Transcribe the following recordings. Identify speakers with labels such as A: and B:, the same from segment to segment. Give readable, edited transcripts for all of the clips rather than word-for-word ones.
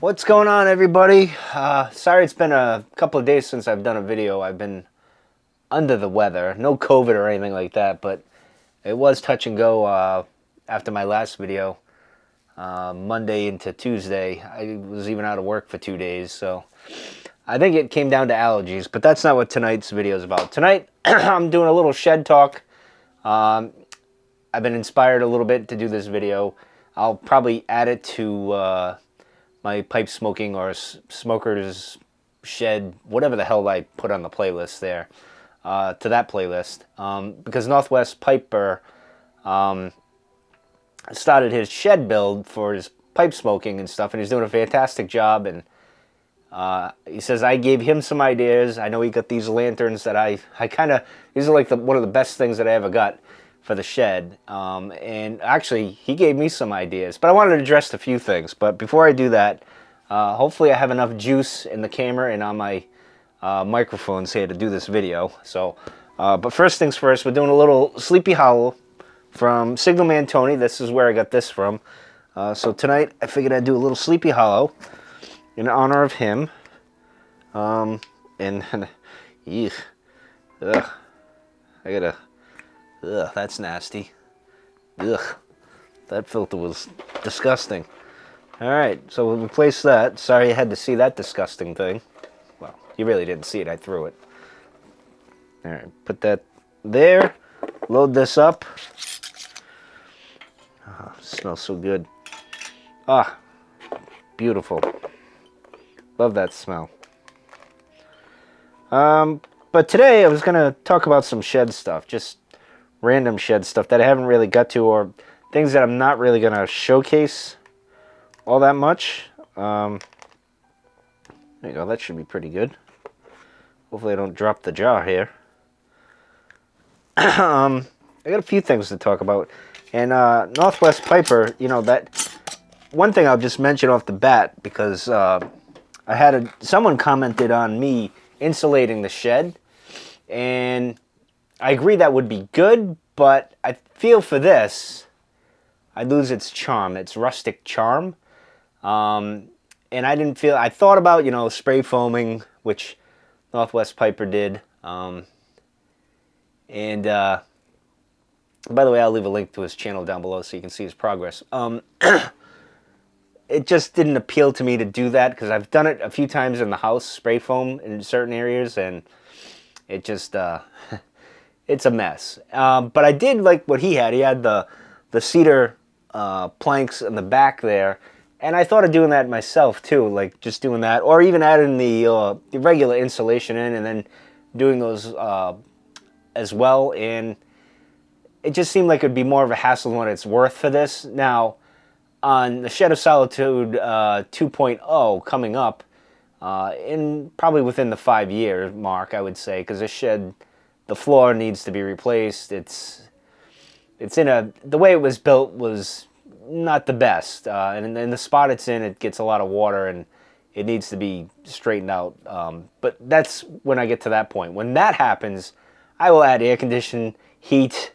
A: What's going on, everybody? Sorry it's been a couple of days since I've done a video. I've been under the weather. No COVID or anything like that, but it was touch and go after my last video. Monday into Tuesday. I was even out of work for 2 days, so I think it came down to allergies, but that's not what tonight's video is about. Tonight, I'm doing a little shed talk. I've been inspired a little bit to do this video. I'll probably add it to my pipe smoking or smoker's shed, whatever the hell I put on the playlist there, to that playlist. Because Northwest Piper started his shed build for his pipe smoking and stuff, and he's doing a fantastic job. And he says I gave him some ideas. I know he got these lanterns that I kind of, these are like one of the best things that I ever got for the shed. And actually, he gave me some ideas, but I wanted to address a few things. But before I do that, hopefully I have enough juice in the camera and on my microphones here to do this video. So, but first things first, we're doing a little Sleepy Hollow from Signalman Tony. This is where I got this from. So tonight, I figured I'd do a little Sleepy Hollow in honor of him. And, eugh, ugh, I gotta... Ugh, that's nasty. Ugh, that filter was disgusting. Alright, so we'll replace that. Sorry you had to see that disgusting thing. Well, you really didn't see it, I threw it. Alright, put that there. Load this up. Oh, smells so good. Ah, beautiful. Love that smell. But today I was going to talk about some shed stuff. Just random shed stuff that I haven't really got to, or things that I'm not really going to showcase all that much. There you go, that should be pretty good. Hopefully I don't drop the jar here. I got a few things to talk about. And Northwest Piper, you know, that one thing I'll just mention off the bat, because I had someone commented on me insulating the shed, and I agree that would be good, but I feel for this, I'd lose its charm, its rustic charm. And I didn't feel, I thought about, you know, spray foaming, which Northwest Piper did. And by the way, I'll leave a link to his channel down below so you can see his progress. It just didn't appeal to me to do that, because I've done it a few times in the house, spray foam in certain areas, and it just... it's a mess. But I did like what he had. He had the cedar planks in the back there. And I thought of doing that myself too, like just doing that. Or even adding the regular insulation in and then doing those as well. And it just seemed like it would be more of a hassle than it's worth for this. Now, on the Shed of Solitude 2.0 coming up, in probably within the 5-year mark, I would say, because this shed... the floor needs to be replaced. It's in a... the way it was built was not the best. And in the spot it's in, it gets a lot of water and it needs to be straightened out. But that's when I get to that point. When that happens, I will add air conditioning, heat,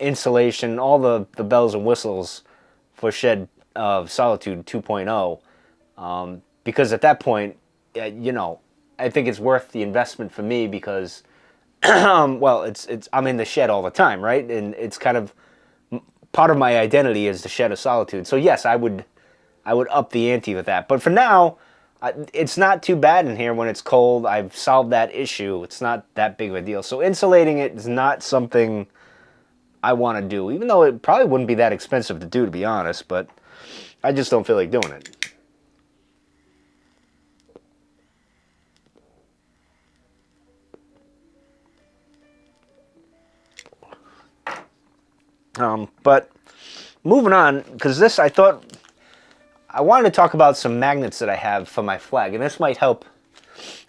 A: insulation, all the bells and whistles for Shed of Solitude 2.0. Because at that point, you know, I think it's worth the investment for me, because... well, I'm in the shed all the time, right? And it's kind of part of my identity is the Shed of Solitude. So yes, I would up the ante with that. But for now, it's not too bad in here when it's cold. I've solved that issue. It's not that big of a deal. So insulating it is not something I want to do, even though it probably wouldn't be that expensive to do, to be honest. But I just don't feel like doing it. But moving on, because this, I thought, I wanted to talk about some magnets that I have for my flag, and this might help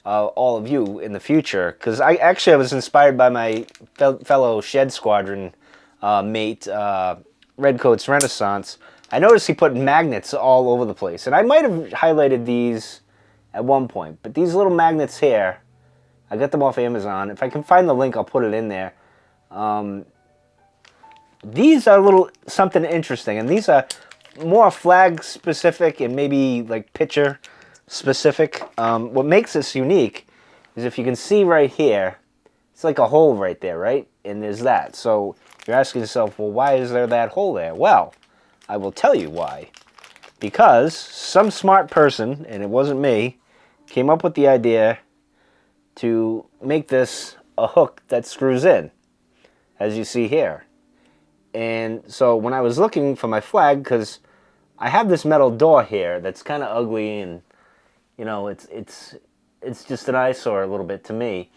A: all of you in the future, because I was inspired by my fellow Shed Squadron mate, Redcoat's Renaissance. I noticed he put magnets all over the place, and I might have highlighted these at one point, but these little magnets here, I got them off Amazon. If I can find the link, I'll put it in there. These are a little something interesting, and these are more flag specific and maybe like picture specific. What makes this unique is if you can see right here, it's like a hole right there, right? And there's that. So you're asking yourself, well, why is there that hole there? Well, I will tell you why. Because some smart person, and it wasn't me, came up with the idea to make this a hook that screws in, as you see here. And so when I was looking for my flag, because I have this metal door here that's kind of ugly, and you know, it's just an eyesore a little bit to me.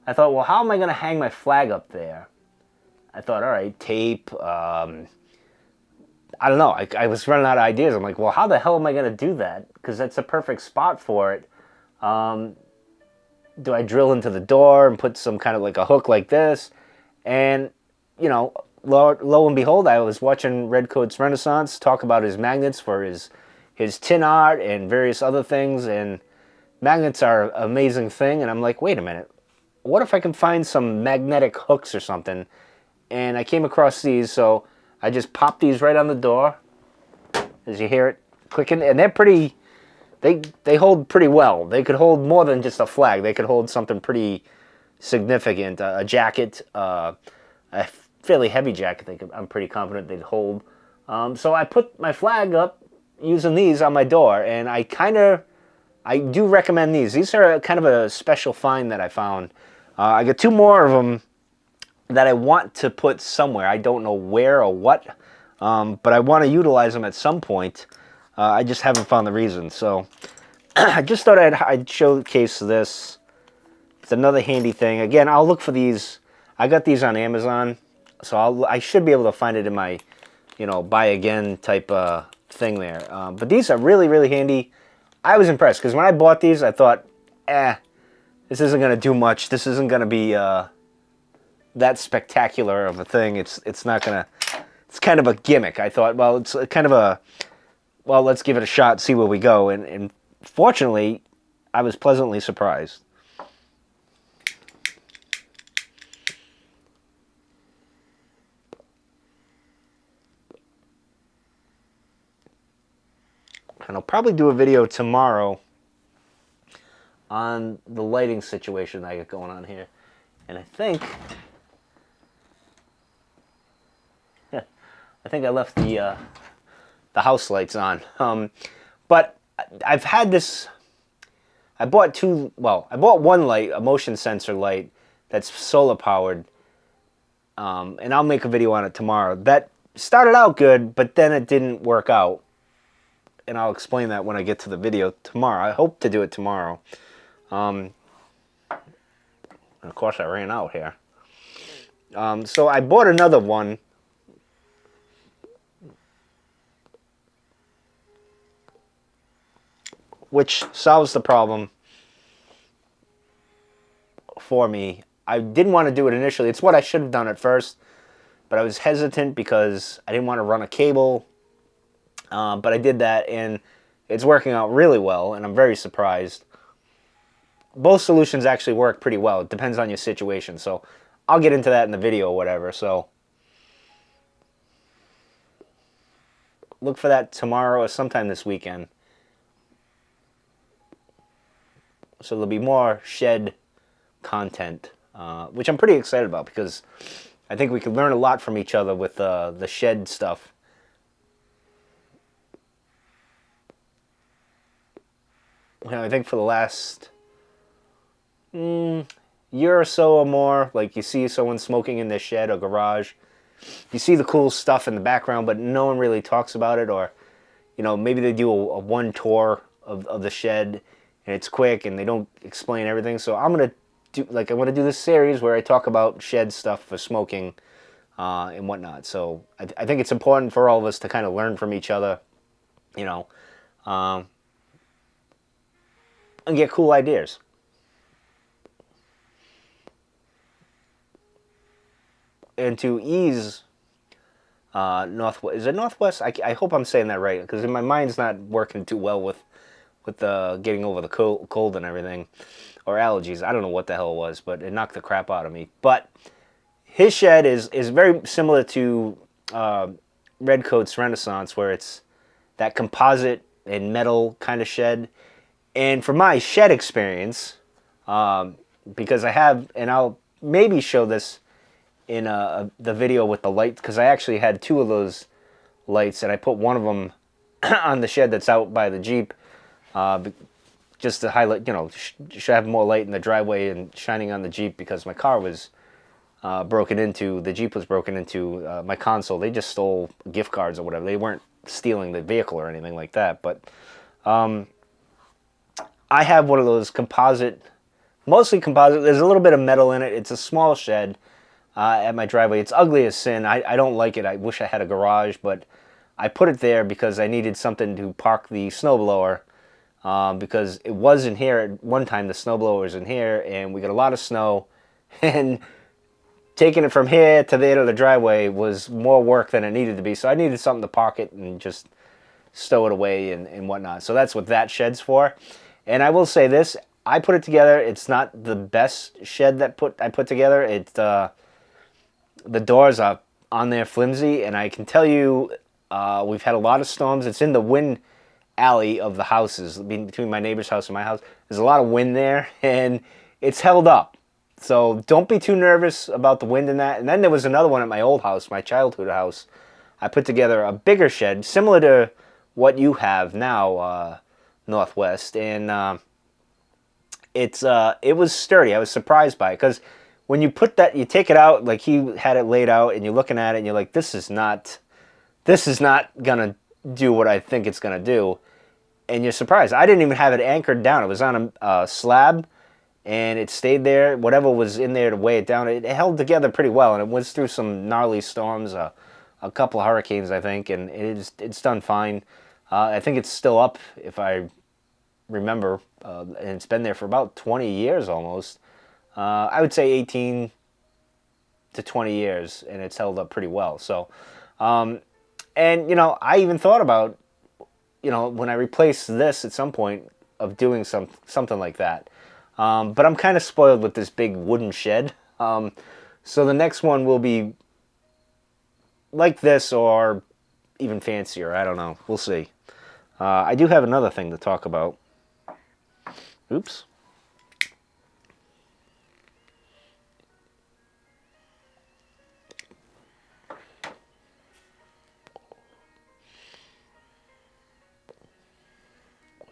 A: I thought, well, how am I going to hang my flag up there? I thought, all right, tape. I don't know. I was running out of ideas. I'm like, well, how the hell am I going to do that? Because that's a perfect spot for it. Do I drill into the door and put some kind of like a hook like this? And, you know, lo and behold, I was watching Redcoat's Renaissance talk about his magnets for his tin art and various other things. And magnets are an amazing thing. And I'm like, wait a minute. What if I can find some magnetic hooks or something? And I came across these, so I just popped these right on the door, as you hear it clicking, and they're pretty, they hold pretty well. They could hold more than just a flag. They could hold something pretty significant, a jacket, a fairly heavy jacket. I'm pretty confident they'd hold. So I put my flag up using these on my door, and I do recommend these. These are kind of a special find that I found. I got two more of them that I want to put somewhere. I don't know where or what, but I want to utilize them at some point. I just haven't found the reason. So I just thought I'd showcase this. It's another handy thing. Again, I'll look for these. I got these on Amazon, so I should be able to find it in my, you know, buy again type thing there. But these are really, really handy. I was impressed because when I bought these, I thought, this isn't going to do much. This isn't going to be that spectacular of a thing. It's not going to... It's kind of a gimmick. I thought, well, it's kind of a... Well, let's give it a shot, see where we go. And fortunately, I was pleasantly surprised. And I'll probably do a video tomorrow on the lighting situation that I got going on here. And I think I left the house lights on. But I've had this. I bought one light, a motion sensor light that's solar powered. And I'll make a video on it tomorrow. That started out good, but then it didn't work out. And I'll explain that when I get to the video tomorrow. I hope to do it tomorrow. And of course, I ran out here. So I bought another one. Which solves the problem for me. I didn't want to do it initially. It's what I should have done at first. But I was hesitant because I didn't want to run a cable. But I did that, and it's working out really well, and I'm very surprised. Both solutions actually work pretty well. It depends on your situation, so I'll get into that in the video or whatever. So look for that tomorrow or sometime this weekend. So there'll be more shed content, which I'm pretty excited about because I think we could learn a lot from each other with the shed stuff. You know, I think for the last year or so or more, like you see someone smoking in their shed or garage, you see the cool stuff in the background, but no one really talks about it. Or, you know, maybe they do a one tour of the shed and it's quick and they don't explain everything. So I'm going to I want to do this series where I talk about shed stuff for smoking and whatnot. So I think it's important for all of us to kind of learn from each other, you know, and get cool ideas. And to ease Northwest, is it Northwest? I hope I'm saying that right, because my mind's not working too well with getting over the cold and everything, or allergies. I don't know what the hell it was, but it knocked the crap out of me. But his shed is very similar to Redcoat's Renaissance, where it's that composite and metal kind of shed. And for my shed experience, because I have, and I'll maybe show this in the video with the light, because I actually had two of those lights, and I put one of them on the shed that's out by the Jeep, just to highlight, should have more light in the driveway and shining on the Jeep, because my car was broken into. The Jeep was broken into. My console, they just stole gift cards or whatever. They weren't stealing the vehicle or anything like that, but I have one of those composite, mostly composite. There's a little bit of metal in it. It's a small shed at my driveway. It's ugly as sin. I don't like it. I wish I had a garage, but I put it there because I needed something to park the snowblower, because it was in here at one time. The snowblower was in here, and we got a lot of snow, and taking it from here to there to the driveway was more work than it needed to be. So I needed something to park it and just stow it away and whatnot. So that's what that shed's for. And I will say this, I put it together. It's not the best shed that I put together. The doors are on there flimsy, and I can tell you we've had a lot of storms. It's in the wind alley of the houses, between my neighbor's house and my house. There's a lot of wind there, and it's held up. So don't be too nervous about the wind in that. And then there was another one at my old house, my childhood house. I put together a bigger shed, similar to what you have now, Northwest, and it was sturdy. I was surprised by it, because when you put that, you take it out, like he had it laid out, and you're looking at it, and you're like, this is not gonna do what I think it's gonna do, and you're surprised. I didn't even have it anchored down. It was on a slab, and it stayed there. Whatever was in there to weigh it down, it held together pretty well, and it was through some gnarly storms, a couple of hurricanes, I think, and it's done fine. I think it's still up, if I remember, and it's been there for about 20 years almost. I would say 18 to 20 years, and it's held up pretty well. So, and I even thought about, when I replace this at some point, of doing something like that. But I'm kind of spoiled with this big wooden shed. So the next one will be like this, or even fancier. I don't know. We'll see. I do have another thing to talk about. Oops.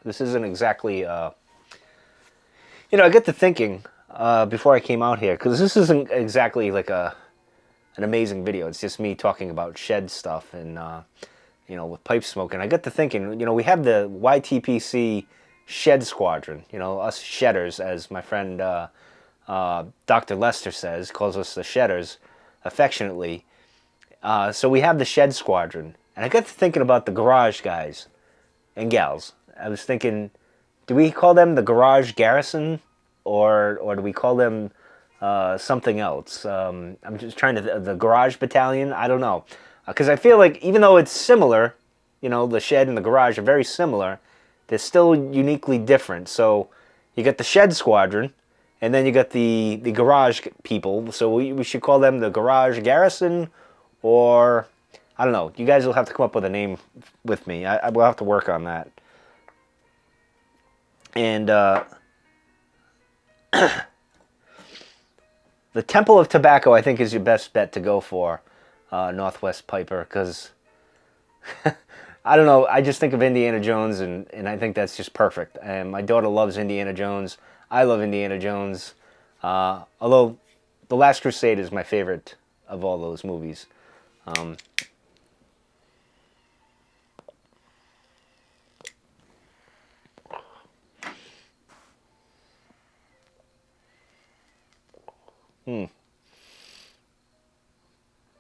A: This isn't exactly, I get to thinking before I came out here, because this isn't exactly like an amazing video. It's just me talking about shed stuff and, with pipe smoke. And I got to thinking, we have the YTPC Shed Squadron, us shedders, as my friend Dr. Lester calls us the shedders affectionately. So we have the Shed Squadron. And I got to thinking about the garage guys and gals. I was thinking, do we call them the Garage Garrison, or do we call them something else? I'm just trying to, the Garage Battalion? I don't know. Because I feel like even though it's similar, the shed and the garage are very similar, they're still uniquely different. So you got the Shed Squadron, and then you got the garage people. So we should call them the Garage Garrison, or I don't know. You guys will have to come up with a name with me. I will have to work on that. And the Temple of Tobacco, I think, is your best bet to go for, Northwest Piper, because I don't know, I just think of Indiana Jones, and I think that's just perfect. And my daughter loves Indiana Jones. I love Indiana Jones. Although The Last Crusade is my favorite of all those movies.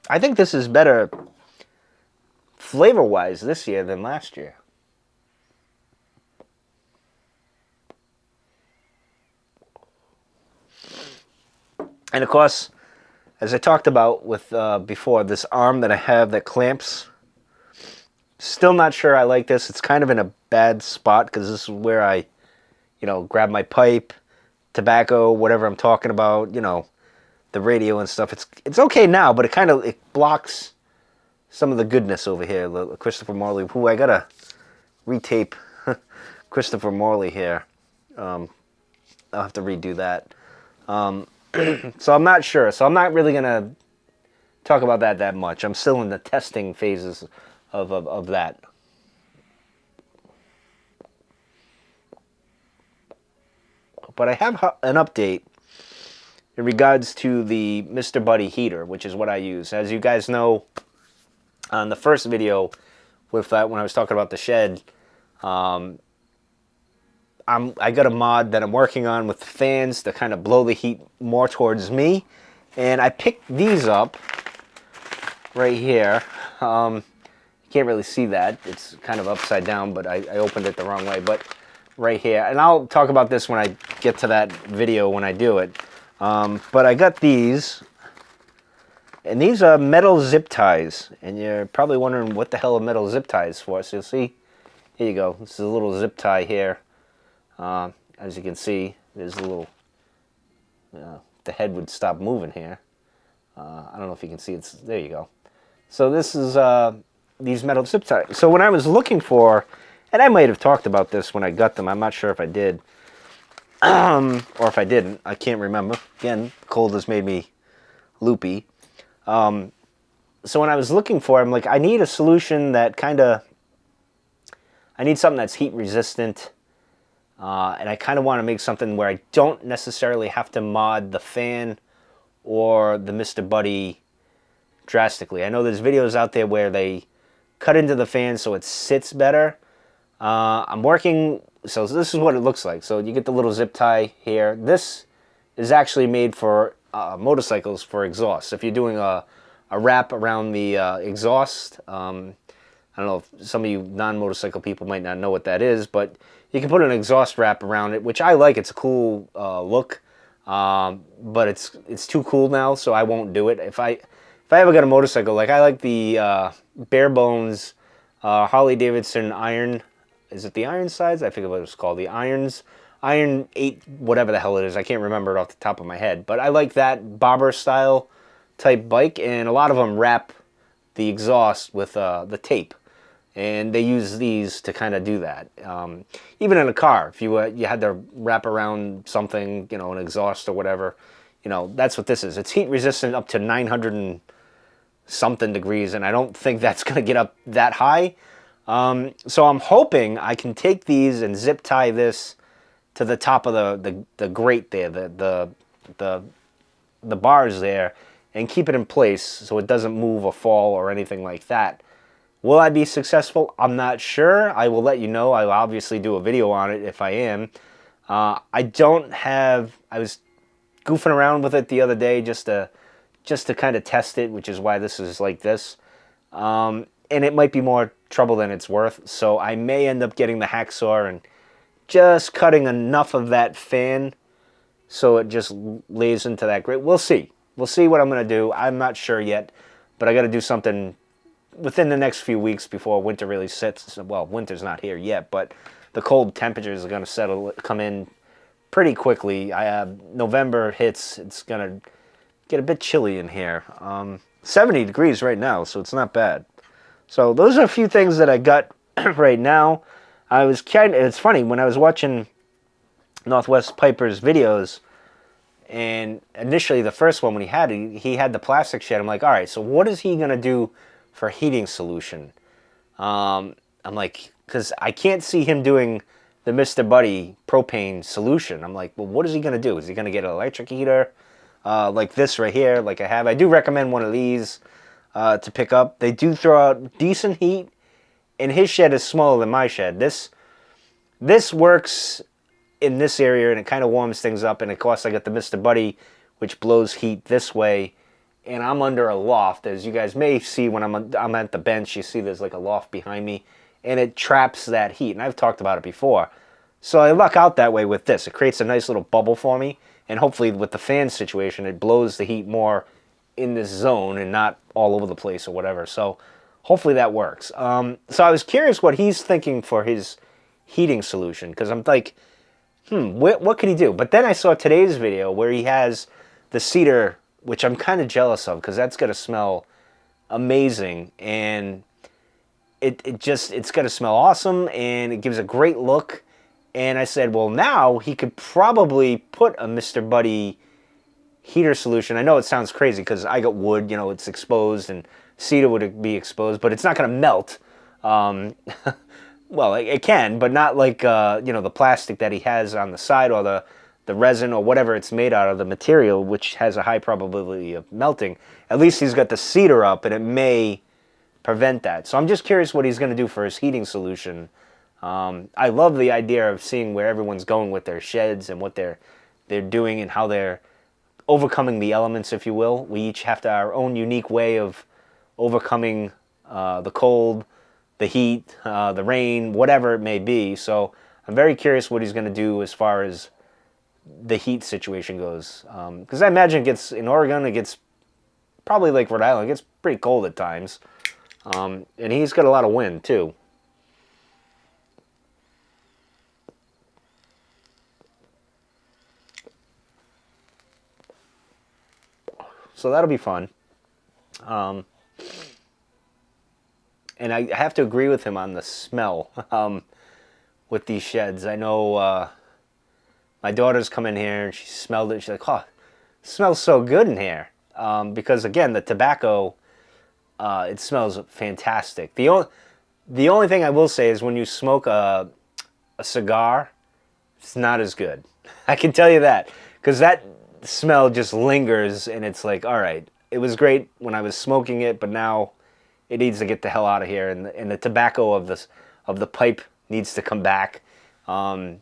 A: I think this is better flavor-wise this year than last year. And of course, as I talked about with before, this arm that I have that clamps, still not sure I like this. It's kind of in a bad spot, because this is where I, grab my pipe, tobacco, whatever I'm talking about, the radio and stuff. It's okay now, but it blocks some of the goodness over here. Christopher Morley, who I gotta retape Christopher Morley here. I'll have to redo that. So I'm not sure. So I'm not really going to talk about that much. I'm still in the testing phases of that. But I have an update in regards to the Mr. Buddy heater, which is what I use. As you guys know, on the first video with that, when I was talking about the shed, I got a mod that I'm working on with the fans to kind of blow the heat more towards me. And I picked these up right here. You can't really see that. It's kind of upside down, but I opened it the wrong way. But right here, and I'll talk about this when I get to that video when I do it. But I got these, and these are metal zip ties, and you're probably wondering what the hell are metal zip ties for. So you'll see, here you go. This is a little zip tie here. As you can see, there's a little, the head would stop moving here. I don't know if you can see it. There you go. So this is these metal zip ties. So when I was looking for, and I might have talked about this when I got them. I'm not sure if I did. Or if I didn't. I can't remember. Again, cold has made me loopy. So when I was looking for them, like, I need a solution that kind of, I need something that's heat resistant. And I kind of want to make something where I don't necessarily have to mod the fan or the Mr. Buddy drastically. I know there's videos out there where they cut into the fan so it sits better. I'm working, so this is what it looks like. So you get the little zip tie here. This is actually made for motorcycles for exhaust. If you're doing a wrap around the exhaust, I don't know if some of you non-motorcycle people might not know what that is, but you can put an exhaust wrap around it, which I like. It's a cool look, but it's too cool now, so I won't do it. If I ever get a motorcycle, like, I like the bare bones Harley Davidson iron. Is it the iron sides? I forget what it's called. The irons, iron 8, whatever the hell it is. I can't remember it off the top of my head. But I like that bobber style type bike, and a lot of them wrap the exhaust with the tape. And they use these to kind of do that. Even in a car, if you had to wrap around something, you know, an exhaust or whatever, you know, that's what this is. It's heat resistant up to 900 and something degrees, and I don't think that's going to get up that high. So I'm hoping I can take these and zip tie this to the top of the grate there, the bars there, and keep it in place so it doesn't move or fall or anything like that. Will I be successful? I'm not sure. I will let you know. I'll obviously do a video on it if I am. I was goofing around with it the other day just to kind of test it, which is why this is like this. And it might be more trouble than it's worth, so I may end up getting the hacksaw and just cutting enough of that fan so it just lays into that grate. We'll see. We'll see what I'm going to do. I'm not sure yet, but I got to do something within the next few weeks before winter really sits. Well, winter's not here yet, but the cold temperatures are going to come in pretty quickly. November hits, it's going to get a bit chilly in here. 70 degrees right now, so it's not bad. So those are a few things that I got right now. It's funny, when I was watching Northwest Piper's videos, and initially the first one when he had the plastic shed, I'm like, all right, so what is he going to do for heating solution? I'm like, because I can't see him doing the Mr. Buddy propane solution. I'm like, well, what is he going to do? Is he going to get an electric heater like this right here, like I have? I do recommend one of these to pick up. They do throw out decent heat, and his shed is smaller than my shed. This works in this area, and it kind of warms things up, and of course I got the Mr. Buddy, which blows heat this way, and I'm under a loft. As you guys may see when I'm at the bench, you see there's like a loft behind me, and it traps that heat, and I've talked about it before. So I luck out that way with this. It creates a nice little bubble for me, and hopefully with the fan situation, it blows the heat more in this zone and not all over the place or whatever. So hopefully that works. So I was curious what he's thinking for his heating solution, because I'm like, what can he do? But then I saw today's video where he has the cedar, which I'm kind of jealous of, because that's going to smell amazing. And it's going to smell awesome, and it gives a great look. And I said, well, now he could probably put a Mr. Buddy heater solution. I know it sounds crazy because I got wood, you know, it's exposed, and cedar would be exposed, but it's not going to melt. Well, it can, but not like you know, the plastic that he has on the side, or the resin, or whatever it's made out of, the material, which has a high probability of melting. At least he's got the cedar up, and it may prevent that. So I'm just curious what he's going to do for his heating solution. I love the idea of seeing where everyone's going with their sheds and what they're doing and how they're overcoming the elements, if you will. We each have our own unique way of overcoming the cold, the heat, the rain, whatever it may be. So I'm very curious what he's going to do as far as the heat situation goes. Because I imagine it gets, in Oregon, it gets probably like Rhode Island, it gets pretty cold at times. And he's got a lot of wind too. So that'll be fun. And I have to agree with him on the smell with these sheds. I know my daughter's come in here and she smelled it. She's like, oh, it smells so good in here. Because again, the tobacco, it smells fantastic. The only thing I will say is when you smoke a cigar, it's not as good. I can tell you that. Because that smell just lingers, and it's like, all right, it was great when I was smoking it, but now it needs to get the hell out of here, and the tobacco of the pipe needs to come back. And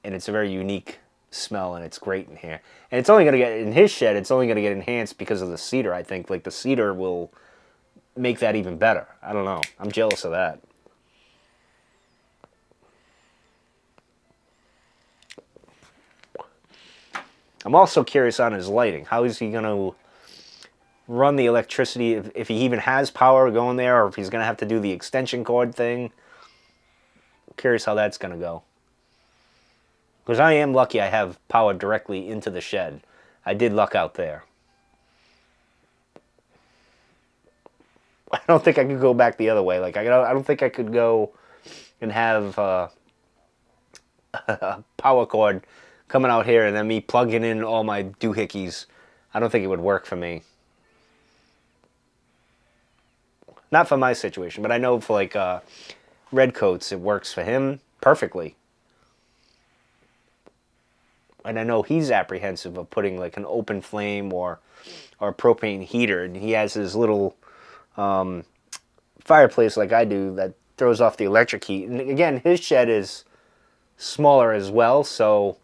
A: it's a very unique smell, and it's great in here. And it's only going to get, in his shed, it's only going to get enhanced because of the cedar, I think. Like, the cedar will make that even better. I don't know. I'm jealous of that. I'm also curious on his lighting. How is he going to run the electricity, if he even has power going there, or if he's going to have to do the extension cord thing? I'm curious how that's going to go. Because I am lucky I have power directly into the shed. I did luck out there. I don't think I could go back the other way. Like, I don't think I could go and have a power cord coming out here and then me plugging in all my doohickeys. I don't think it would work for me. Not for my situation, but I know for like Redcoats, it works for him perfectly. And I know he's apprehensive of putting like an open flame or a propane heater. And he has his little fireplace like I do that throws off the electric heat. And again, his shed is smaller as well, so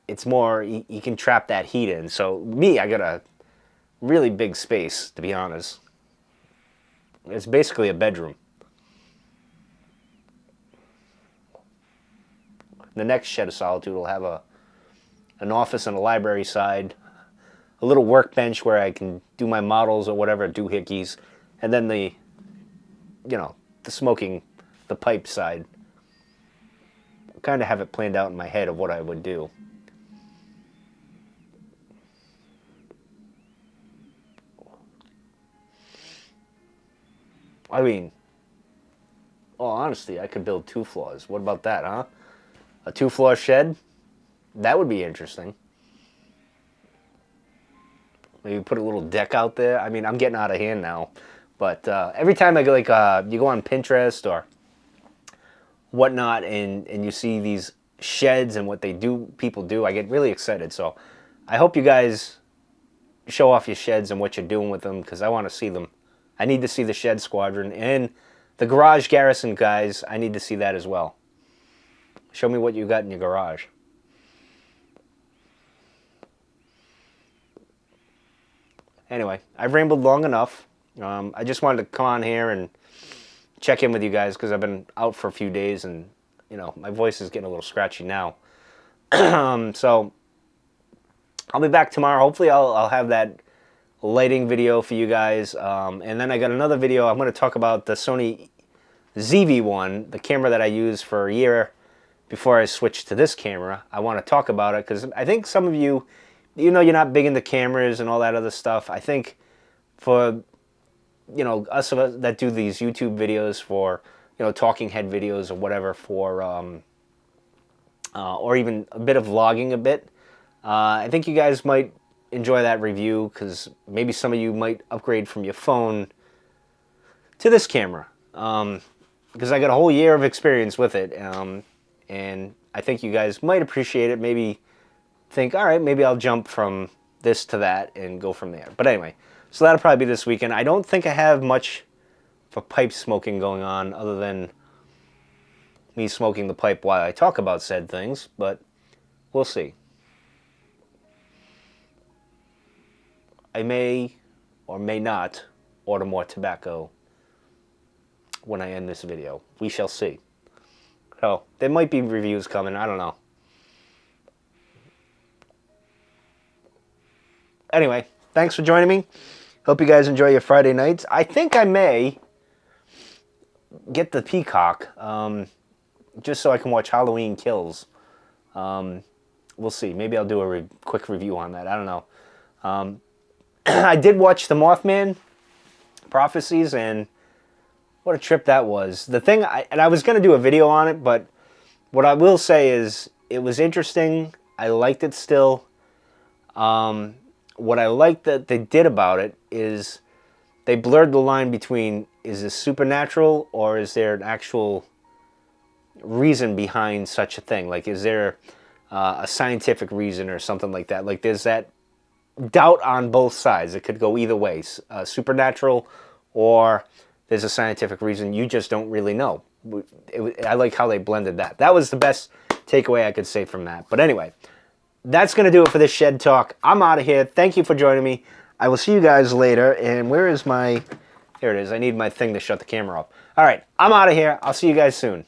A: it's more, you can trap that heat in. So me, I got a really big space, to be honest. It's basically a bedroom. The next Shed of Solitude will have an office and a library side, a little workbench where I can do my models or whatever, doohickeys, and then the smoking, the pipe side. Kind of have it planned out in my head of what I would do. I mean, all honesty, I could build 2 floors. What about that, huh? A 2-floor shed? That would be interesting. Maybe put a little deck out there. I mean, I'm getting out of hand now. But every time I go, like, you go on Pinterest or whatnot, and you see these sheds and what people do, I get really excited. So I hope you guys show off your sheds and what you're doing with them, because I want to see them. I need to see the Shed Squadron, and the Garage Garrison guys, I need to see that as well. Show me what you got in your garage. Anyway, I've rambled long enough. I just wanted to come on here and check in with you guys because I've been out for a few days, and my voice is getting a little scratchy now. So I'll be back tomorrow. Hopefully I'll have that lighting video for you guys, and then I got another video. I'm going to talk about the Sony ZV-1, the camera that I used for a year before I switched to this camera. I want to talk about it because I think some of you, you're not big into cameras and all that other stuff. I think for you know, us of us that do these YouTube videos for, you know, talking head videos or whatever for, or even a bit of vlogging a bit. I think you guys might enjoy that review because maybe some of you might upgrade from your phone to this camera. Because I got a whole year of experience with it. And I think you guys might appreciate it. Maybe think, all right, maybe I'll jump from this to that and go from there. But anyway, so that'll probably be this weekend. I don't think I have much for pipe smoking going on other than me smoking the pipe while I talk about said things, but we'll see. I may or may not order more tobacco when I end this video. We shall see. So, there might be reviews coming, I don't know. Anyway, thanks for joining me. Hope you guys enjoy your Friday nights. I think I may get the Peacock, just so I can watch Halloween Kills. We'll see. Maybe I'll do a quick review on that. I don't know. I did watch the Mothman Prophecies, and what a trip that was. The thing, and I was going to do a video on it, but what I will say is it was interesting. I liked it still. What I liked that they did about it is they blurred the line between, is this supernatural or is there an actual reason behind such a thing? Like, is there a scientific reason or something like that? Like, there's that doubt on both sides. It could go either way. Supernatural, or there's a scientific reason. You just don't really know. I like how they blended that. That was the best takeaway I could say from that. But anyway, that's going to do it for this Shed Talk. I'm out of here. Thank you for joining me. I will see you guys later. And where is my... Here it is. I need my thing to shut the camera off. All right. I'm out of here. I'll see you guys soon.